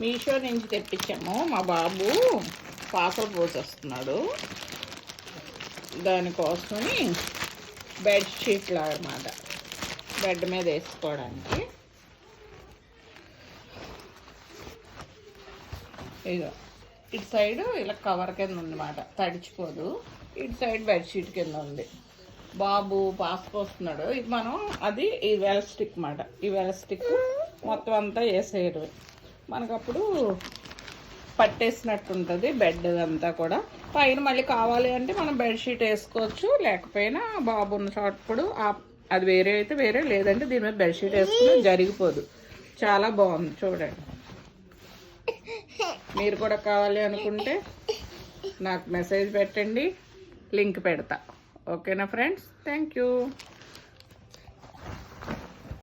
మీషో నుంచి తెప్పించాము. మా బాబు పాకలు పోసేస్తున్నాడు, దానికోసమని బెడ్షీట్లు అన్నమాట, బెడ్ మీద వేసుకోవడానికి. ఇదో ఇటు సైడు ఇలా కవర్ కింద ఉందన్నమాట, తడిచిపోదు. ఇటు సైడ్ బెడ్షీట్ కింద ఉంది. బాబు పాసుకొస్తున్నాడు. ఇది మనం అది ఈ వెలస్టిక్ అన్నమాట. ఈ వెలస్టిక్ మొత్తం అంతా వేసేయరు, మనకప్పుడు పట్టేసినట్టు ఉంటుంది బెడ్ అంతా కూడా. పైన మళ్ళీ కావాలి అంటే మనం బెడ్షీట్ వేసుకోవచ్చు, లేకపోయినా బాబు ఉన్న చోటప్పుడు అది వేరే అయితే వేరే, లేదంటే దీని మీద బెడ్షీట్ వేసుకుని జరిగిపోదు. చాలా బాగుంది చూడండి. మీరు కూడా కావాలి అనుకుంటే నాకు మెసేజ్ పెట్టండి, లింక్ పెడతా. ఓకేనా ఫ్రెండ్స్? Thank you.